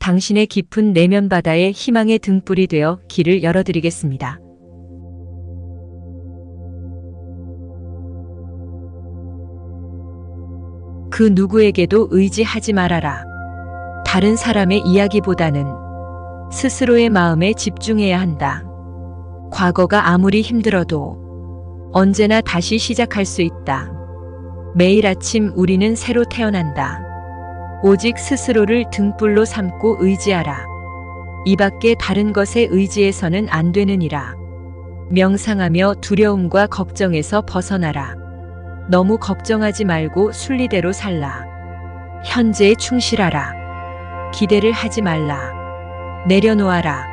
당신의 깊은 내면 바다에 희망의 등불이 되어 길을 열어드리겠습니다. 그 누구에게도 의지하지 말아라. 다른 사람의 이야기보다는 스스로의 마음에 집중해야 한다. 과거가 아무리 힘들어도 언제나 다시 시작할 수 있다. 매일 아침 우리는 새로 태어난다. 오직 스스로를 등불로 삼고 의지하라. 이 밖에 다른 것에 의지해서는 안 되느니라. 명상하며 두려움과 걱정에서 벗어나라. 너무 걱정하지 말고 순리대로 살라. 현재에 충실하라. 기대를 하지 말라. 내려놓아라.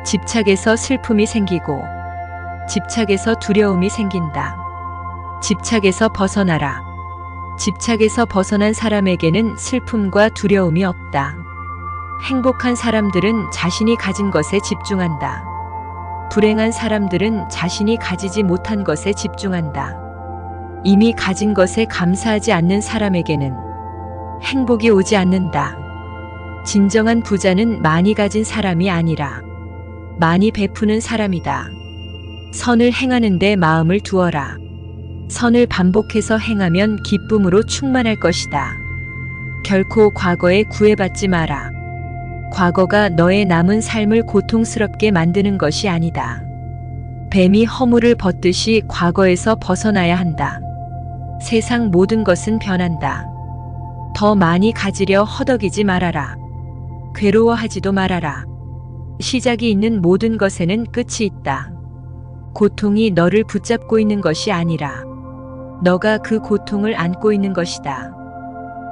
집착에서 슬픔이 생기고 집착에서 두려움이 생긴다. 집착에서 벗어나라. 집착에서 벗어난 사람에게는 슬픔과 두려움이 없다. 행복한 사람들은 자신이 가진 것에 집중한다. 불행한 사람들은 자신이 가지지 못한 것에 집중한다. 이미 가진 것에 감사하지 않는 사람에게는 행복이 오지 않는다. 진정한 부자는 많이 가진 사람이 아니라 많이 베푸는 사람이다. 선을 행하는 데 마음을 두어라. 선을 반복해서 행하면 기쁨으로 충만할 것이다. 결코 과거에 구애받지 마라. 과거가 너의 남은 삶을 고통스럽게 만드는 것이 아니다. 뱀이 허물을 벗듯이 과거에서 벗어나야 한다. 세상 모든 것은 변한다. 더 많이 가지려 허덕이지 말아라. 괴로워하지도 말아라. 시작이 있는 모든 것에는 끝이 있다. 고통이 너를 붙잡고 있는 것이 아니라 너가 그 고통을 안고 있는 것이다.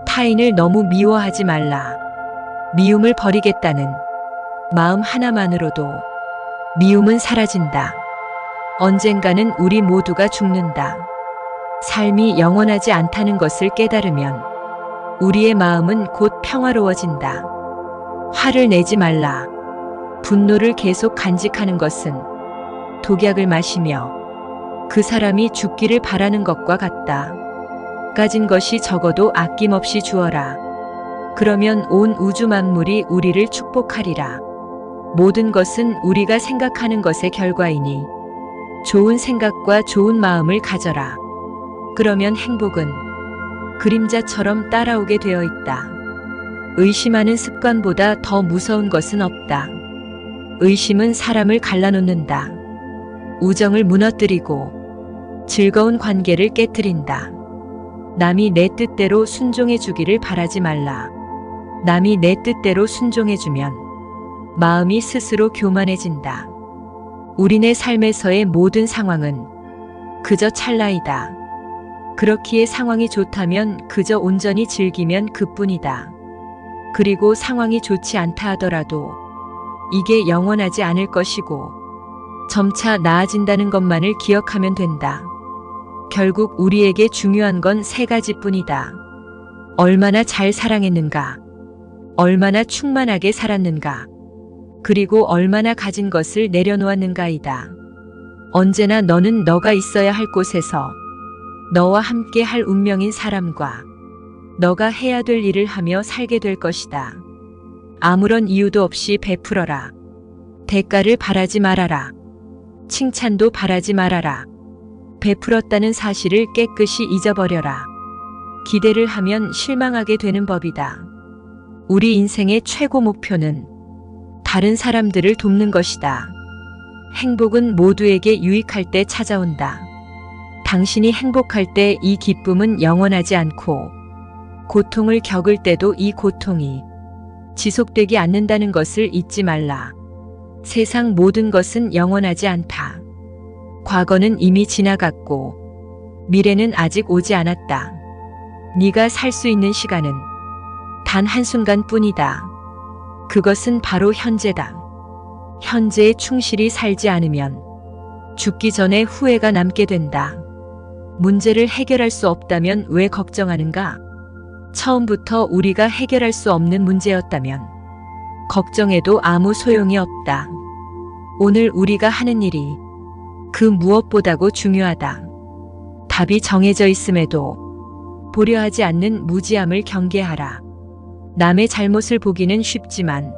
타인을 너무 미워하지 말라. 미움을 버리겠다는 마음 하나만으로도 미움은 사라진다. 언젠가는 우리 모두가 죽는다. 삶이 영원하지 않다는 것을 깨달으면 우리의 마음은 곧 평화로워진다. 화를 내지 말라. 분노를 계속 간직하는 것은 독약을 마시며 그 사람이 죽기를 바라는 것과 같다. 가진 것이 적어도 아낌없이 주어라. 그러면 온 우주 만물이 우리를 축복하리라. 모든 것은 우리가 생각하는 것의 결과이니 좋은 생각과 좋은 마음을 가져라. 그러면 행복은 그림자처럼 따라오게 되어 있다. 의심하는 습관보다 더 무서운 것은 없다. 의심은 사람을 갈라놓는다. 우정을 무너뜨리고 즐거운 관계를 깨뜨린다. 남이 내 뜻대로 순종해 주기를 바라지 말라. 남이 내 뜻대로 순종해주면 마음이 스스로 교만해진다. 우리네 삶에서의 모든 상황은 그저 찰나이다. 그렇기에 상황이 좋다면 그저 온전히 즐기면 그뿐이다. 그리고 상황이 좋지 않다 하더라도 이게 영원하지 않을 것이고 점차 나아진다는 것만을 기억하면 된다. 결국 우리에게 중요한 건 세 가지뿐이다. 얼마나 잘 사랑했는가, 얼마나 충만하게 살았는가, 그리고 얼마나 가진 것을 내려놓았는가이다. 언제나 너는 너가 있어야 할 곳에서 너와 함께 할 운명인 사람과 너가 해야 될 일을 하며 살게 될 것이다. 아무런 이유도 없이 베풀어라. 대가를 바라지 말아라. 칭찬도 바라지 말아라. 베풀었다는 사실을 깨끗이 잊어버려라. 기대를 하면 실망하게 되는 법이다. 우리 인생의 최고 목표는 다른 사람들을 돕는 것이다. 행복은 모두에게 유익할 때 찾아온다. 당신이 행복할 때 이 기쁨은 영원하지 않고 고통을 겪을 때도 이 고통이 지속되지 않는다는 것을 잊지 말라. 세상 모든 것은 영원하지 않다. 과거는 이미 지나갔고 미래는 아직 오지 않았다. 네가 살 수 있는 시간은 단 한순간뿐이다. 그것은 바로 현재다. 현재에 충실히 살지 않으면 죽기 전에 후회가 남게 된다. 문제를 해결할 수 없다면 왜 걱정하는가? 처음부터 우리가 해결할 수 없는 문제였다면 걱정해도 아무 소용이 없다. 오늘 우리가 하는 일이 그 무엇보다도 중요하다. 답이 정해져 있음에도 보려 하지 않는 무지함을 경계하라. 남의 잘못을 보기는 쉽지만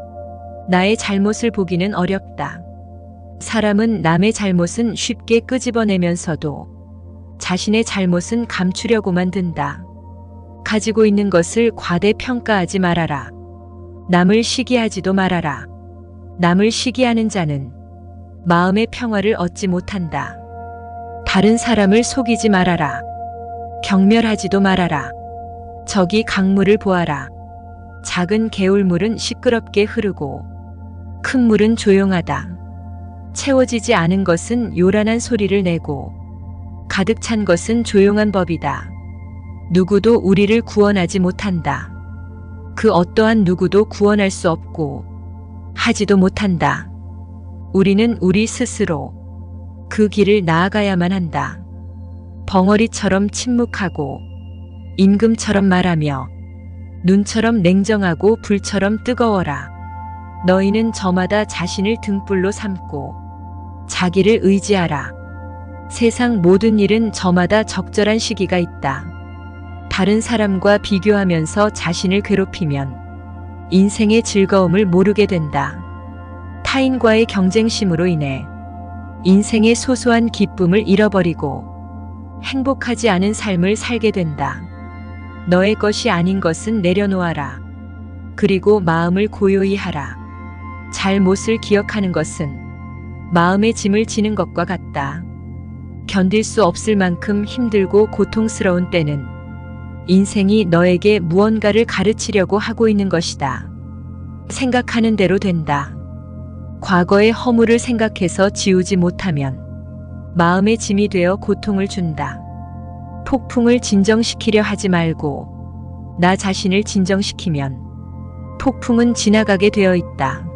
나의 잘못을 보기는 어렵다. 사람은 남의 잘못은 쉽게 끄집어내면서도 자신의 잘못은 감추려고만 든다. 가지고 있는 것을 과대평가하지 말아라. 남을 시기하지도 말아라. 남을 시기하는 자는 마음의 평화를 얻지 못한다. 다른 사람을 속이지 말아라. 경멸하지도 말아라. 저기 강물을 보아라. 작은 개울물은 시끄럽게 흐르고 큰 물은 조용하다. 채워지지 않은 것은 요란한 소리를 내고 가득 찬 것은 조용한 법이다. 누구도 우리를 구원하지 못한다. 그 어떠한 누구도 구원할 수 없고 하지도 못한다. 우리는 우리 스스로 그 길을 나아가야만 한다. 벙어리처럼 침묵하고 임금처럼 말하며 눈처럼 냉정하고 불처럼 뜨거워라. 너희는 저마다 자신을 등불로 삼고 자기를 의지하라. 세상 모든 일은 저마다 적절한 시기가 있다. 다른 사람과 비교하면서 자신을 괴롭히면 인생의 즐거움을 모르게 된다. 타인과의 경쟁심으로 인해 인생의 소소한 기쁨을 잃어버리고 행복하지 않은 삶을 살게 된다. 너의 것이 아닌 것은 내려놓아라. 그리고 마음을 고요히 하라. 잘못을 기억하는 것은 마음의 짐을 지는 것과 같다. 견딜 수 없을 만큼 힘들고 고통스러운 때는 인생이 너에게 무언가를 가르치려고 하고 있는 것이다. 생각하는 대로 된다. 과거의 허물을 생각해서 지우지 못하면 마음의 짐이 되어 고통을 준다. 폭풍을 진정시키려 하지 말고 나 자신을 진정시키면 폭풍은 지나가게 되어 있다.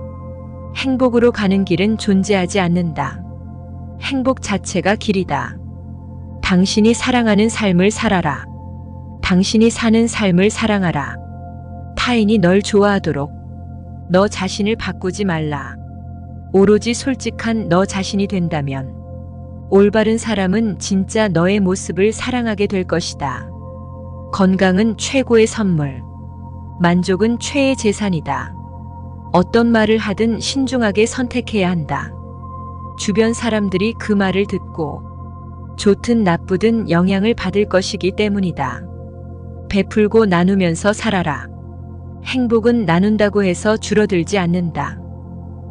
행복으로 가는 길은 존재하지 않는다. 행복 자체가 길이다. 당신이 사랑하는 삶을 살아라. 당신이 사는 삶을 사랑하라. 타인이 널 좋아하도록 너 자신을 바꾸지 말라. 오로지 솔직한 너 자신이 된다면 올바른 사람은 진짜 너의 모습을 사랑하게 될 것이다. 건강은 최고의 선물. 만족은 최애 재산이다. 어떤 말을 하든 신중하게 선택해야 한다. 주변 사람들이 그 말을 듣고 좋든 나쁘든 영향을 받을 것이기 때문이다. 베풀고 나누면서 살아라. 행복은 나눈다고 해서 줄어들지 않는다.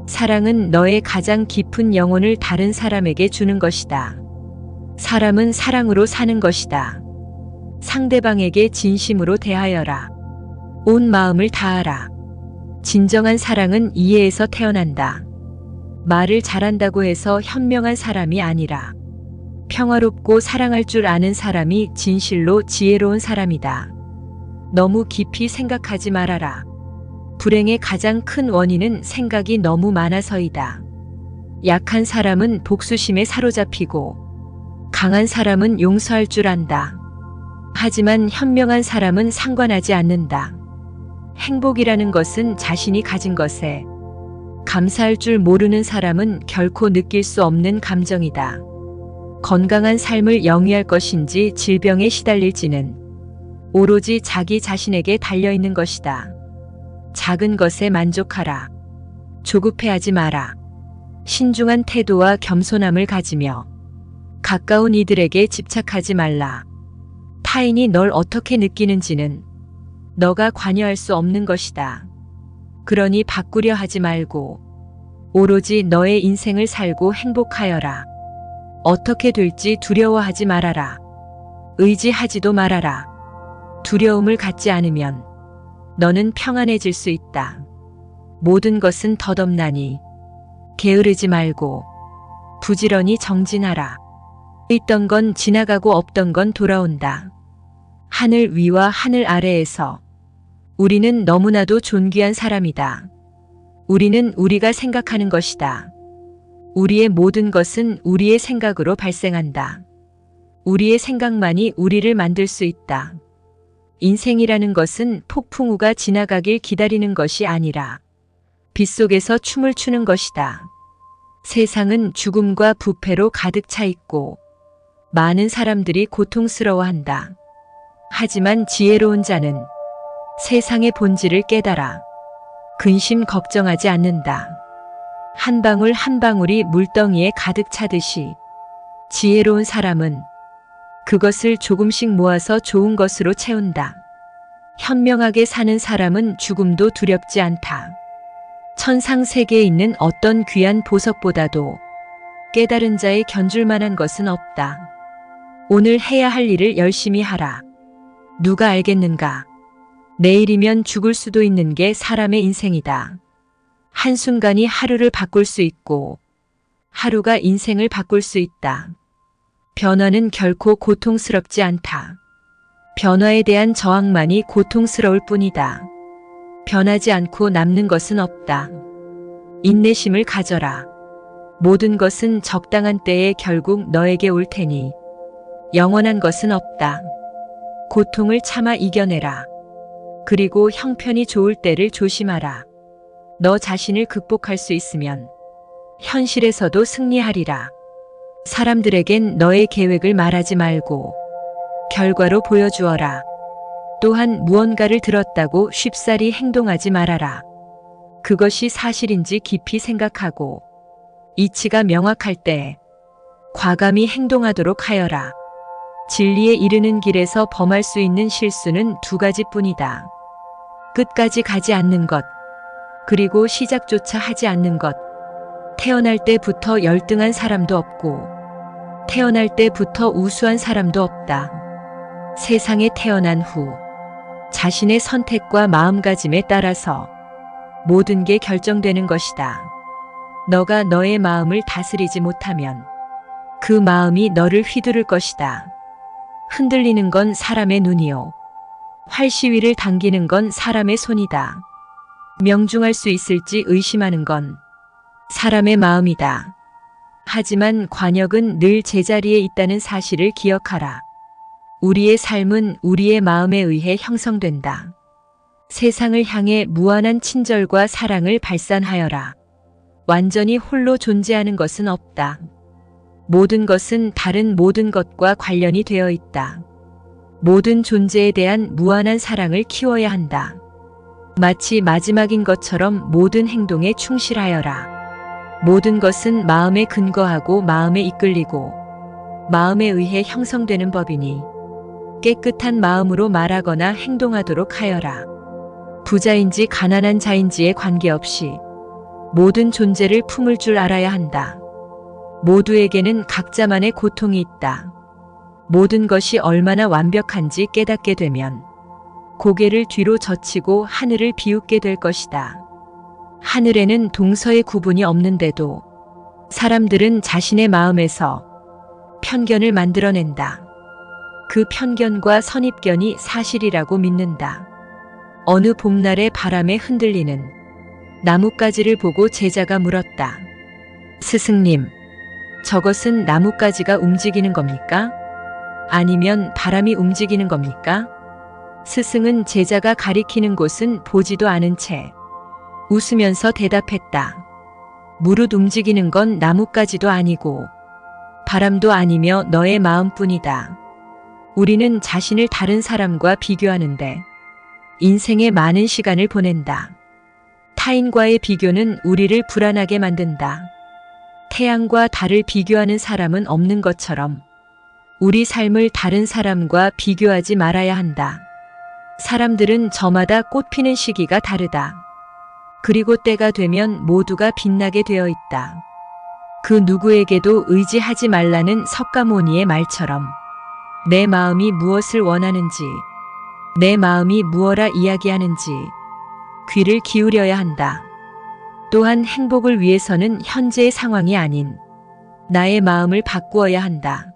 사랑은 너의 가장 깊은 영혼을 다른 사람에게 주는 것이다. 사람은 사랑으로 사는 것이다. 상대방에게 진심으로 대하여라. 온 마음을 다하라. 진정한 사랑은 이해에서 태어난다. 말을 잘한다고 해서 현명한 사람이 아니라 평화롭고 사랑할 줄 아는 사람이 진실로 지혜로운 사람이다. 너무 깊이 생각하지 말아라. 불행의 가장 큰 원인은 생각이 너무 많아서이다. 약한 사람은 복수심에 사로잡히고 강한 사람은 용서할 줄 안다. 하지만 현명한 사람은 상관하지 않는다. 행복이라는 것은 자신이 가진 것에 감사할 줄 모르는 사람은 결코 느낄 수 없는 감정이다. 건강한 삶을 영위할 것인지 질병에 시달릴지는 오로지 자기 자신에게 달려있는 것이다. 작은 것에 만족하라. 조급해하지 마라. 신중한 태도와 겸손함을 가지며 가까운 이들에게 집착하지 말라. 타인이 널 어떻게 느끼는지는 너가 관여할 수 없는 것이다. 그러니 바꾸려 하지 말고 오로지 너의 인생을 살고 행복하여라. 어떻게 될지 두려워하지 말아라. 의지하지도 말아라. 두려움을 갖지 않으면 너는 평안해질 수 있다. 모든 것은 덧없나니 게으르지 말고 부지런히 정진하라. 있던 건 지나가고 없던 건 돌아온다. 하늘 위와 하늘 아래에서 우리는 너무나도 존귀한 사람이다. 우리는 우리가 생각하는 것이다. 우리의 모든 것은 우리의 생각으로 발생한다. 우리의 생각만이 우리를 만들 수 있다. 인생이라는 것은 폭풍우가 지나가길 기다리는 것이 아니라 빗속에서 춤을 추는 것이다. 세상은 죽음과 부패로 가득 차 있고 많은 사람들이 고통스러워한다. 하지만 지혜로운 자는 세상의 본질을 깨달아 근심 걱정하지 않는다. 한 방울 한 방울이 물덩이에 가득 차듯이 지혜로운 사람은 그것을 조금씩 모아서 좋은 것으로 채운다. 현명하게 사는 사람은 죽음도 두렵지 않다. 천상세계에 있는 어떤 귀한 보석보다도 깨달은 자의 견줄 만한 것은 없다. 오늘 해야 할 일을 열심히 하라. 누가 알겠는가? 내일이면 죽을 수도 있는 게 사람의 인생이다. 한순간이 하루를 바꿀 수 있고 하루가 인생을 바꿀 수 있다. 변화는 결코 고통스럽지 않다. 변화에 대한 저항만이 고통스러울 뿐이다. 변하지 않고 남는 것은 없다. 인내심을 가져라. 모든 것은 적당한 때에 결국 너에게 올 테니 영원한 것은 없다. 고통을 참아 이겨내라. 그리고 형편이 좋을 때를 조심하라. 너 자신을 극복할 수 있으면 현실에서도 승리하리라. 사람들에겐 너의 계획을 말하지 말고 결과로 보여주어라. 또한 무언가를 들었다고 쉽사리 행동하지 말아라. 그것이 사실인지 깊이 생각하고 이치가 명확할 때 과감히 행동하도록 하여라. 진리에 이르는 길에서 범할 수 있는 실수는 두 가지뿐이다. 끝까지 가지 않는 것, 그리고 시작조차 하지 않는 것. 태어날 때부터 열등한 사람도 없고 태어날 때부터 우수한 사람도 없다. 세상에 태어난 후 자신의 선택과 마음가짐에 따라서 모든 게 결정되는 것이다. 너가 너의 마음을 다스리지 못하면 그 마음이 너를 휘두를 것이다. 흔들리는 건 사람의 눈이요. 활시위를 당기는 건 사람의 손이다. 명중할 수 있을지 의심하는 건 사람의 마음이다. 하지만 관역은 늘 제자리에 있다는 사실을 기억하라. 우리의 삶은 우리의 마음에 의해 형성된다. 세상을 향해 무한한 친절과 사랑을 발산하여라. 완전히 홀로 존재하는 것은 없다. 모든 것은 다른 모든 것과 관련이 되어 있다. 모든 존재에 대한 무한한 사랑을 키워야 한다. 마치 마지막인 것처럼 모든 행동에 충실하여라. 모든 것은 마음에 근거하고 마음에 이끌리고 마음에 의해 형성되는 법이니 깨끗한 마음으로 말하거나 행동하도록 하여라. 부자인지 가난한 자인지에 관계없이 모든 존재를 품을 줄 알아야 한다. 모두에게는 각자만의 고통이 있다. 모든 것이 얼마나 완벽한지 깨닫게 되면 고개를 뒤로 젖히고 하늘을 비웃게 될 것이다. 하늘에는 동서의 구분이 없는데도 사람들은 자신의 마음에서 편견을 만들어낸다. 그 편견과 선입견이 사실이라고 믿는다. 어느 봄날의 바람에 흔들리는 나뭇가지를 보고 제자가 물었다. 스승님, 저것은 나뭇가지가 움직이는 겁니까? 아니면 바람이 움직이는 겁니까? 스승은 제자가 가리키는 곳은 보지도 않은 채 웃으면서 대답했다. 무릇 움직이는 건 나뭇가지도 아니고 바람도 아니며 너의 마음뿐이다. 우리는 자신을 다른 사람과 비교하는데 인생의 많은 시간을 보낸다. 타인과의 비교는 우리를 불안하게 만든다. 태양과 달을 비교하는 사람은 없는 것처럼 우리 삶을 다른 사람과 비교하지 말아야 한다. 사람들은 저마다 꽃피는 시기가 다르다. 그리고 때가 되면 모두가 빛나게 되어 있다. 그 누구에게도 의지하지 말라는 석가모니의 말처럼 내 마음이 무엇을 원하는지, 내 마음이 무엇라 이야기하는지 귀를 기울여야 한다. 또한 행복을 위해서는 현재의 상황이 아닌 나의 마음을 바꾸어야 한다.